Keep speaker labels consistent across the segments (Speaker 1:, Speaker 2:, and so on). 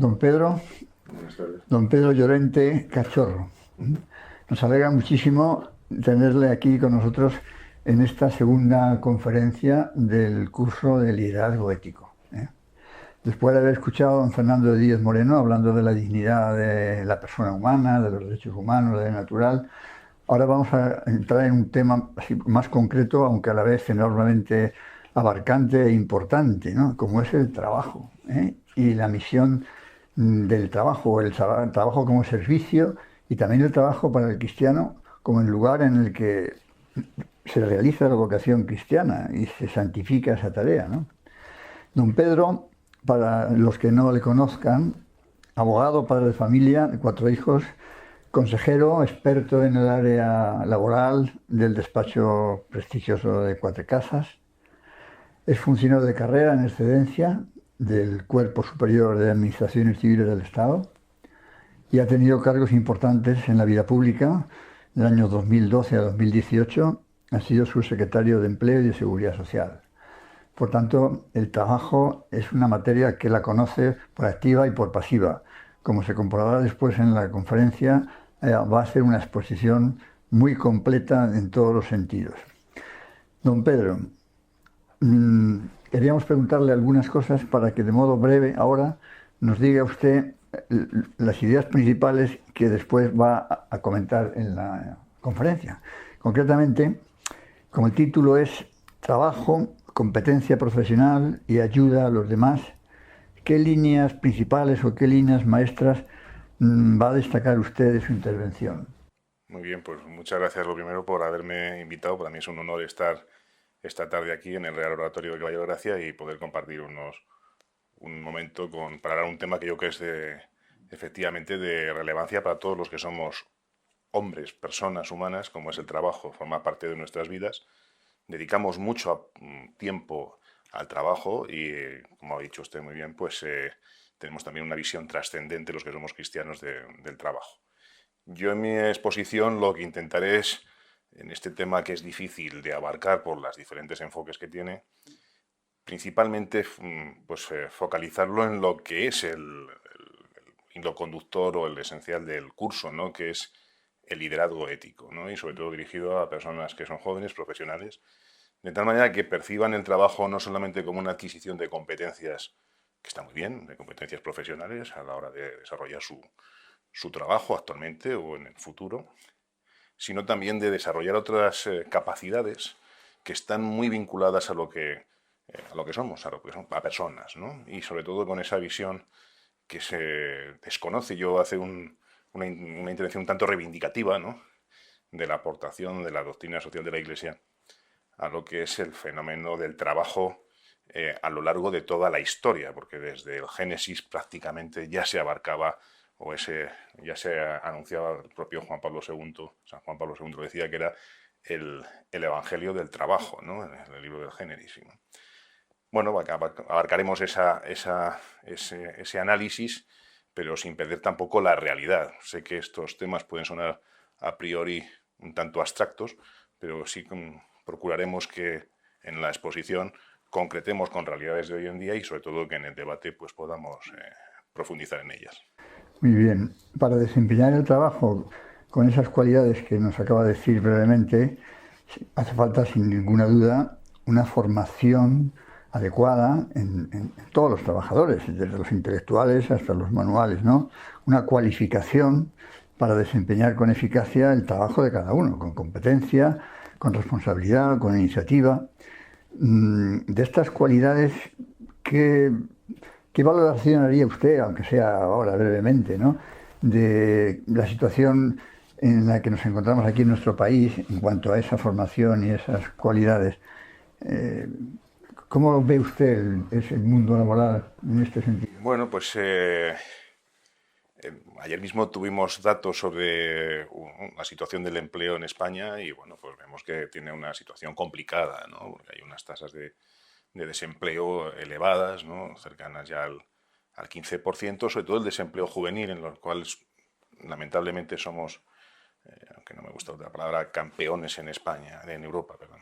Speaker 1: Don Pedro,
Speaker 2: Buenas tardes.
Speaker 1: don Pedro Llorente Cachorro. Nos alegra muchísimo tenerle aquí con nosotros en esta segunda conferencia del curso de liderazgo ético. Después de haber escuchado a don Fernando Díez Moreno hablando de la dignidad de la persona humana, de los derechos humanos, de lo natural, ahora vamos a entrar en un tema así más concreto, aunque a la vez enormemente abarcante e importante, ¿no? Como es el trabajo, y la misión del trabajo, el trabajo como servicio y también el trabajo para el cristiano como el lugar en el que se realiza la vocación cristiana y se santifica esa tarea, ¿no? Don Pedro, para los que no le conozcan, abogado, padre de familia, de 4 hijos, consejero, experto en el área laboral del despacho prestigioso de Cuatro Casas, es funcionario de carrera en excedencia del Cuerpo Superior de Administraciones Civiles del Estado y ha tenido cargos importantes en la vida pública. Del año 2012 a 2018 ha sido subsecretario de Empleo y de Seguridad Social. Por tanto, el trabajo es una materia que la conoce por activa y por pasiva. Como se comprobará después en la conferencia, va a ser una exposición muy completa en todos los sentidos. Don Pedro, queríamos preguntarle algunas cosas para que de modo breve ahora nos diga usted las ideas principales que después va a comentar en la conferencia. Concretamente, como el título es Trabajo, competencia profesional y ayuda a los demás, ¿qué líneas principales o qué líneas maestras va a destacar usted de su intervención?
Speaker 2: Muy bien, pues muchas gracias lo primero por haberme invitado. Para mí es un honor estar esta tarde aquí en el Real Oratorio de Caballero de Gracia y poder compartir un momento para hablar un tema que yo creo que es efectivamente de relevancia para todos los que somos hombres, personas humanas, como es el trabajo, forma parte de nuestras vidas. Dedicamos mucho tiempo al trabajo y, como ha dicho usted muy bien, pues tenemos también una visión trascendente los que somos cristianos del trabajo. Yo en mi exposición lo que intentaré es, en este tema que es difícil de abarcar por los diferentes enfoques que tiene, principalmente pues, focalizarlo en lo que es el hilo conductor o el esencial del curso, ¿no? Que es el liderazgo ético, ¿no? Y sobre todo dirigido a personas que son jóvenes, profesionales, de tal manera que perciban el trabajo no solamente como una adquisición de competencias, que está muy bien, de competencias profesionales a la hora de desarrollar su trabajo actualmente o en el futuro, sino también de desarrollar otras capacidades que están muy vinculadas a lo que somos, a personas, ¿no? Y sobre todo con esa visión que se desconoce. Yo hace una intervención un tanto reivindicativa, ¿no? De la aportación de la doctrina social de la Iglesia a lo que es el fenómeno del trabajo a lo largo de toda la historia, porque desde el Génesis prácticamente ya se abarcaba ya se anunciaba el propio Juan Pablo II, San Juan Pablo II decía que era el evangelio del trabajo, ¿no? En el libro del Génesis, ¿no? Bueno, abarcaremos ese análisis, pero sin perder tampoco la realidad. Sé que estos temas pueden sonar a priori un tanto abstractos, pero sí procuraremos que en la exposición concretemos con realidades de hoy en día y sobre todo que en el debate pues podamos profundizar en ellas.
Speaker 1: Muy bien. Para desempeñar el trabajo con esas cualidades que nos acaba de decir brevemente, hace falta sin ninguna duda una formación adecuada en todos los trabajadores, desde los intelectuales hasta los manuales, ¿no? Una cualificación para desempeñar con eficacia el trabajo de cada uno, con competencia, con responsabilidad, con iniciativa. De estas cualidades, ¿qué valoración haría usted, aunque sea ahora brevemente, ¿no? De la situación en la que nos encontramos aquí en nuestro país en cuanto a esa formación y esas cualidades? ¿Cómo ve usted el mundo laboral en este sentido?
Speaker 2: Bueno, pues ayer mismo tuvimos datos sobre la situación del empleo en España y bueno, pues vemos que tiene una situación complicada, ¿no? Porque hay unas tasas de desempleo elevadas, ¿no? Cercanas ya al 15%, sobre todo el desempleo juvenil, en los cuales lamentablemente somos, aunque no me gusta otra palabra, campeones en España, en Europa, perdón.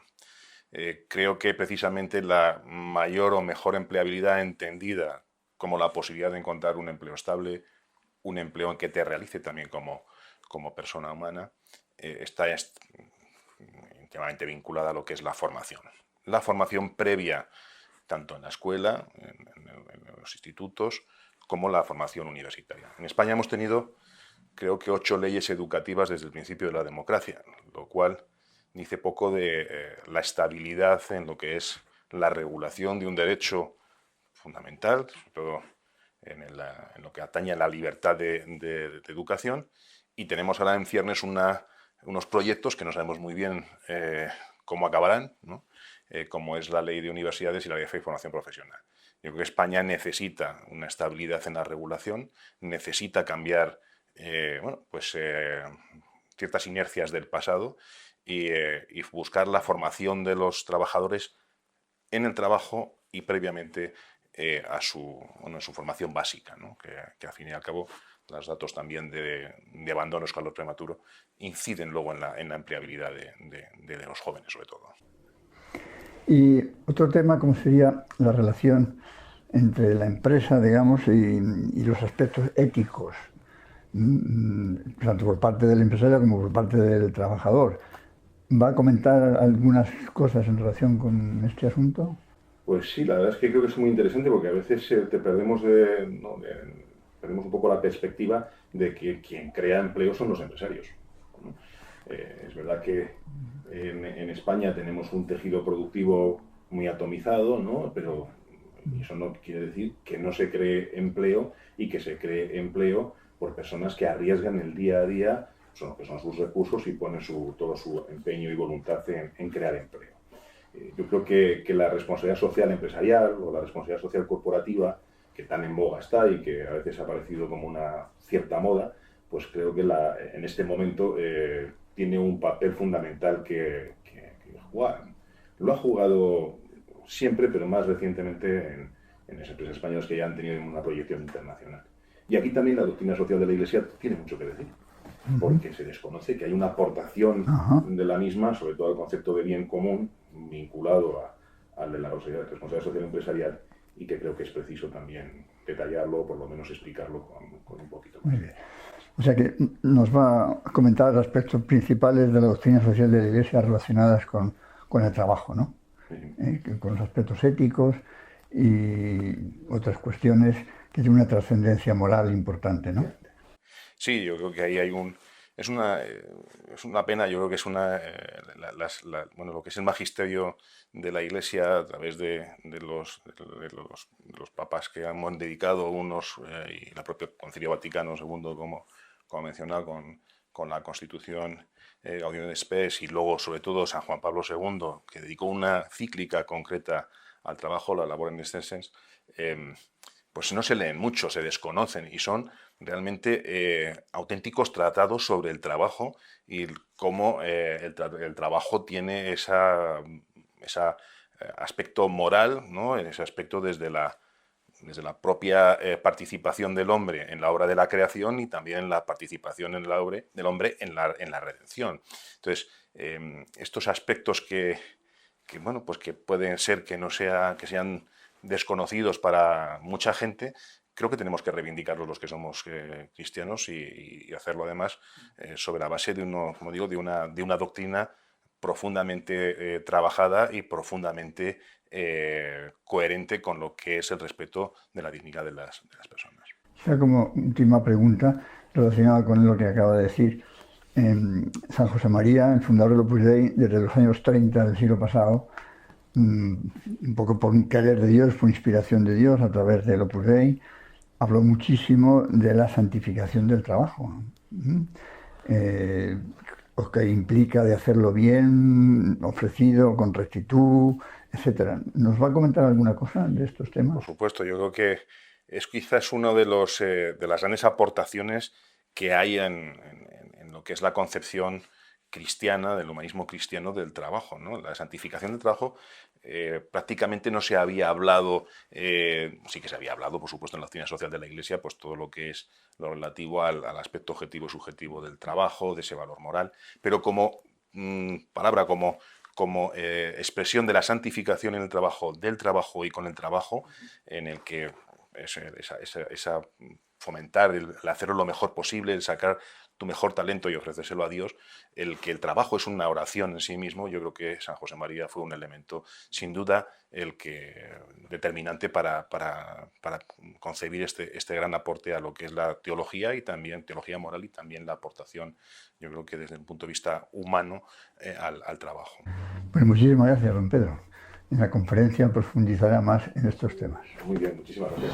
Speaker 2: Creo que precisamente la mayor o mejor empleabilidad entendida como la posibilidad de encontrar un empleo estable, un empleo en que te realice también como persona humana, está íntimamente vinculada a lo que es la formación. La formación previa, tanto en la escuela, en los institutos, como la formación universitaria. En España hemos tenido, creo que, 8 leyes educativas desde el principio de la democracia, lo cual dice poco de la estabilidad en lo que es la regulación de un derecho fundamental, sobre todo en lo que atañe a la libertad de educación, y tenemos ahora en ciernes unos proyectos que no sabemos muy bien cómo acabarán, ¿no? Como es la ley de universidades y la ley de formación profesional. Yo creo que España necesita una estabilidad en la regulación, necesita cambiar ciertas inercias del pasado y buscar la formación de los trabajadores en el trabajo y previamente en su formación básica, ¿no? Que al fin y al cabo los datos también de abandono escolar prematuro inciden luego en la empleabilidad de los jóvenes, sobre todo.
Speaker 1: Y otro tema, como sería la relación entre la empresa, digamos, y los aspectos éticos, tanto por parte del empresario como por parte del trabajador. ¿Va a comentar algunas cosas en relación con este asunto?
Speaker 2: Pues sí, la verdad es que creo que es muy interesante porque a veces perdemos un poco la perspectiva de que quien crea empleo son los empresarios, ¿no? Es verdad que en España tenemos un tejido productivo muy atomizado, ¿no? Pero eso no quiere decir que no se cree empleo y que se cree empleo por personas que arriesgan el día a día, lo que son sus recursos, y ponen todo su empeño y voluntad en crear empleo. Yo creo que la responsabilidad social empresarial o la responsabilidad social corporativa, que tan en boga está y que a veces ha parecido como una cierta moda, pues creo que en este momento tiene un papel fundamental que jugar. Lo ha jugado siempre, pero más recientemente en las empresas españolas que ya han tenido una proyección internacional. Y aquí también la doctrina social de la Iglesia tiene mucho que decir, porque se desconoce que hay una aportación de la misma, sobre todo al concepto de bien común, vinculado al de la responsabilidad social empresarial, y que creo que es preciso también detallarlo, o por lo menos explicarlo con un poquito más.
Speaker 1: Muy bien. O sea que nos va a comentar los aspectos principales de la doctrina social de la Iglesia relacionadas con el trabajo, ¿no? Con los aspectos éticos y otras cuestiones que tienen una trascendencia moral importante, ¿no?
Speaker 2: Sí, yo creo que ahí hay es una pena. Yo creo que es lo que es el magisterio de la Iglesia a través de los papas que han dedicado unos y la propia Concilio Vaticano II, como mencionado, con la Constitución Gaudium et Spes, y luego sobre todo San Juan Pablo II, que dedicó una cíclica concreta al trabajo, la Labor in Extensis, pues no se leen mucho, se desconocen, y son realmente auténticos tratados sobre el trabajo y cómo el trabajo tiene ese aspecto moral, ¿no? Ese aspecto desde la propia participación del hombre en la obra de la creación, y también la participación del hombre en la redención. Entonces, estos aspectos que pueden ser que sean desconocidos para mucha gente, creo que tenemos que reivindicarlos los que somos cristianos, y hacerlo además sobre la base de una doctrina profundamente trabajada y profundamente coherente con lo que es el respeto de la dignidad de las personas.
Speaker 1: O sea, como última pregunta relacionada con lo que acaba de decir, San José María, el fundador del Opus Dei, desde los años 30 del siglo pasado, un poco por querer de Dios, por inspiración de Dios, a través del Opus Dei, habló muchísimo de la santificación del trabajo, lo que implica de hacerlo bien, ofrecido, con rectitud, etcétera. ¿Nos va a comentar alguna cosa de estos temas?
Speaker 2: Por supuesto, yo creo que es quizás una de las grandes aportaciones que hay en lo que es la concepción cristiana, del humanismo cristiano, del trabajo, ¿no? La santificación del trabajo prácticamente no se había hablado, sí que se había hablado, por supuesto, en la doctrina social de la Iglesia, pues todo lo que es lo relativo al aspecto objetivo y subjetivo del trabajo, de ese valor moral, pero como palabra, como expresión de la santificación en el trabajo, del trabajo y con el trabajo, en el que esa fomentar, el hacerlo lo mejor posible, el sacar tu mejor talento y ofrecérselo a Dios, el que el trabajo es una oración en sí mismo. Yo creo que San José María fue un elemento, sin duda, determinante para concebir este gran aporte a lo que es la teología y también teología moral y también la aportación, yo creo que desde el punto de vista humano, al trabajo.
Speaker 1: Pues muchísimas gracias, don Pedro. En la conferencia profundizará más en estos temas.
Speaker 2: Muy bien, muchísimas gracias.